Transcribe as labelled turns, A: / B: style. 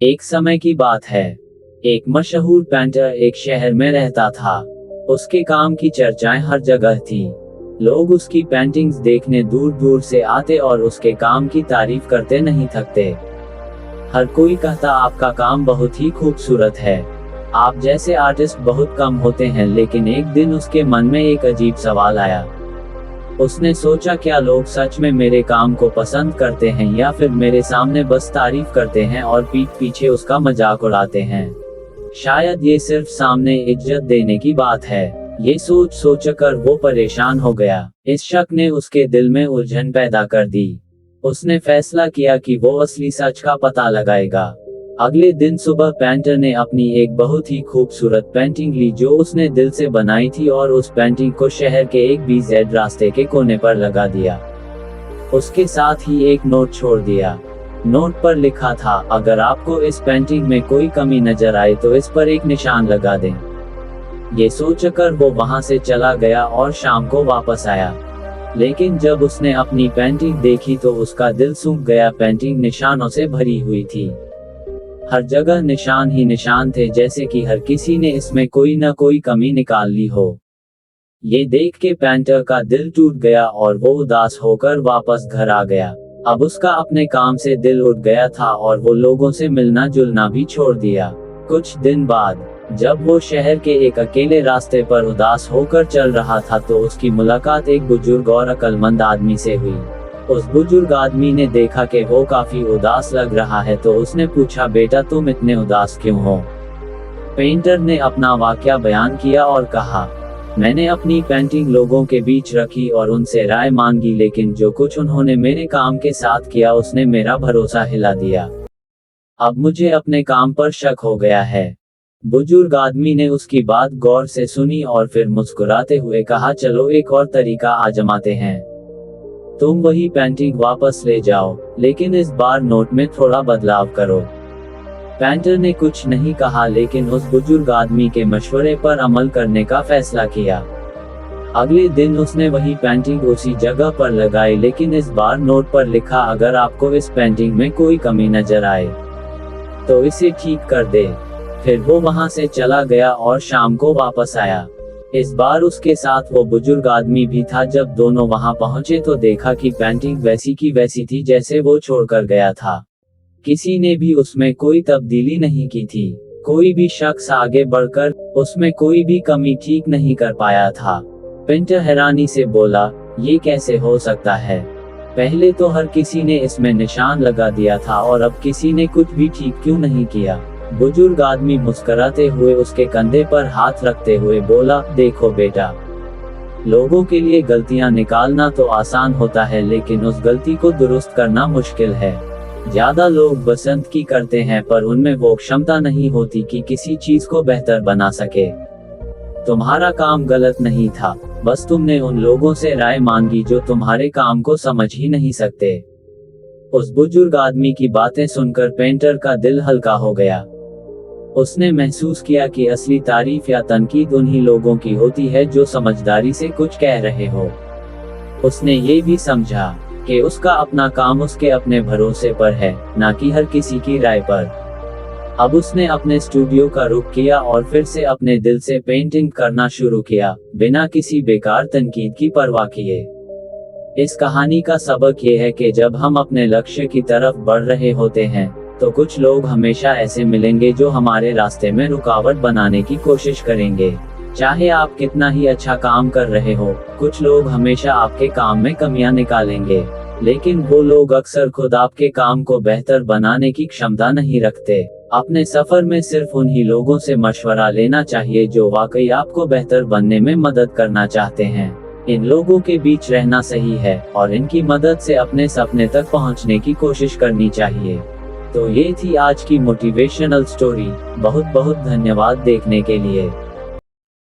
A: एक समय की बात है। एक मशहूर पेंटर एक शहर में रहता था। उसके काम की चर्चाएं हर जगह थी। लोग उसकी पेंटिंग्स देखने दूर दूर से आते और उसके काम की तारीफ करते नहीं थकते। हर कोई कहता आपका काम बहुत ही खूबसूरत है। आप जैसे आर्टिस्ट बहुत कम होते हैं। लेकिन एक दिन उसके मन में एक अजीब सवाल आया। उसने सोचा, क्या लोग सच में मेरे काम को पसंद करते हैं या फिर मेरे सामने बस तारीफ करते हैं और पीठ पीछे उसका मजाक उड़ाते हैं। शायद ये सिर्फ सामने इज्जत देने की बात है। ये सोच सोचकर वो परेशान हो गया। इस शक ने उसके दिल में उलझन पैदा कर दी। उसने फैसला किया कि वो असली सच का पता लगाएगा। अगले दिन सुबह पेंटर ने अपनी एक बहुत ही खूबसूरत पेंटिंग ली जो उसने दिल से बनाई थी और उस पेंटिंग को शहर के एक BZ रास्ते के कोने पर लगा दिया। उसके साथ ही एक नोट छोड़ दिया। नोट पर लिखा था, अगर आपको इस पेंटिंग में कोई कमी नजर आए तो इस पर एक निशान लगा दें। ये सोचकर वो वहां से चला गया और शाम को वापस आया। लेकिन जब उसने अपनी पेंटिंग देखी तो उसका दिल सूख गया। पेंटिंग निशानों से भरी हुई थी। हर जगह निशान ही निशान थे, जैसे कि हर किसी ने इसमें कोई न कोई कमी निकाल ली हो। ये देख के पेंटर का दिल टूट गया और वो उदास होकर वापस घर आ गया। अब उसका अपने काम से दिल उठ गया था और वो लोगों से मिलना जुलना भी छोड़ दिया। कुछ दिन बाद जब वो शहर के एक अकेले रास्ते पर उदास होकर चल रहा था तो उसकी मुलाकात एक बुजुर्ग और अक्लमंद आदमी से हुई। उस बुजुर्ग आदमी ने देखा कि वो काफी उदास लग रहा है तो उसने पूछा, बेटा तुम इतने उदास क्यों हो? पेंटर ने अपना वाकया बयान किया और कहा, मैंने अपनी पेंटिंग लोगों के बीच रखी और उनसे राय मांगी, लेकिन जो कुछ उन्होंने मेरे काम के साथ किया उसने मेरा भरोसा हिला दिया। अब मुझे अपने काम पर शक हो गया है। बुजुर्ग आदमी ने उसकी बात गौर से सुनी और फिर मुस्कुराते हुए कहा, चलो एक और तरीका आजमाते हैं। तुम वही पेंटिंग वापस ले जाओ, लेकिन इस बार नोट में थोड़ा बदलाव करो। पेंटर ने कुछ नहीं कहा, लेकिन उस बुजुर्ग आदमी के मशवरे पर अमल करने का फैसला किया। अगले दिन उसने वही पेंटिंग उसी जगह पर लगाई, लेकिन इस बार नोट पर लिखा, अगर आपको इस पेंटिंग में कोई कमी नजर आए तो इसे ठीक कर दे। फिर वो वहां से चला गया और शाम को वापस आया। इस बार उसके साथ वो बुजुर्ग आदमी भी था। जब दोनों वहां पहुंचे तो देखा कि पेंटिंग वैसी की वैसी थी जैसे वो छोड़कर गया था। किसी ने भी उसमें कोई तब्दीली नहीं की थी। कोई भी शख्स आगे बढ़कर उसमें कोई भी कमी ठीक नहीं कर पाया था। पेंटर हैरानी से बोला, ये कैसे हो सकता है? पहले तो हर किसी ने इसमें निशान लगा दिया था और अब किसी ने कुछ भी ठीक क्यों नहीं किया? बुजुर्ग आदमी मुस्कुराते हुए उसके कंधे पर हाथ रखते हुए बोला, देखो बेटा, लोगों के लिए गलतियां निकालना तो आसान होता है, लेकिन उस गलती को दुरुस्त करना मुश्किल है। ज्यादा लोग पसंद की करते हैं पर उनमें वो क्षमता नहीं होती कि किसी चीज को बेहतर बना सके। तुम्हारा काम गलत नहीं था, बस तुमने उन लोगों से राय मांगी जो तुम्हारे काम को समझ ही नहीं सकते। उस बुजुर्ग आदमी की बातें सुनकर पेंटर का दिल हल्का हो गया। उसने महसूस किया कि असली तारीफ या तनकीद उन्हीं लोगों की होती है जो समझदारी से कुछ कह रहे हो। उसने ये भी समझा कि उसका अपना काम उसके अपने भरोसे पर है, ना कि हर किसी की राय पर। अब उसने अपने स्टूडियो का रुख किया और फिर से अपने दिल से पेंटिंग करना शुरू किया, बिना किसी बेकार तनकीद की परवाह किए। इस कहानी का सबक ये है कि जब हम अपने लक्ष्य की तरफ बढ़ रहे होते हैं तो कुछ लोग हमेशा ऐसे मिलेंगे जो हमारे रास्ते में रुकावट बनाने की कोशिश करेंगे। चाहे आप कितना ही अच्छा काम कर रहे हो, कुछ लोग हमेशा आपके काम में कमियां निकालेंगे, लेकिन वो लोग अक्सर खुद आपके काम को बेहतर बनाने की क्षमता नहीं रखते। अपने सफर में सिर्फ उन्हीं लोगों से मशवरा लेना चाहिए जो वाकई आपको बेहतर बनने में मदद करना चाहते हैं। इन लोगों के बीच रहना सही है और इनकी मदद से अपने सपने तक पहुंचने की कोशिश करनी चाहिए। तो ये थी आज की मोटिवेशनल स्टोरी। बहुत बहुत धन्यवाद देखने के लिए।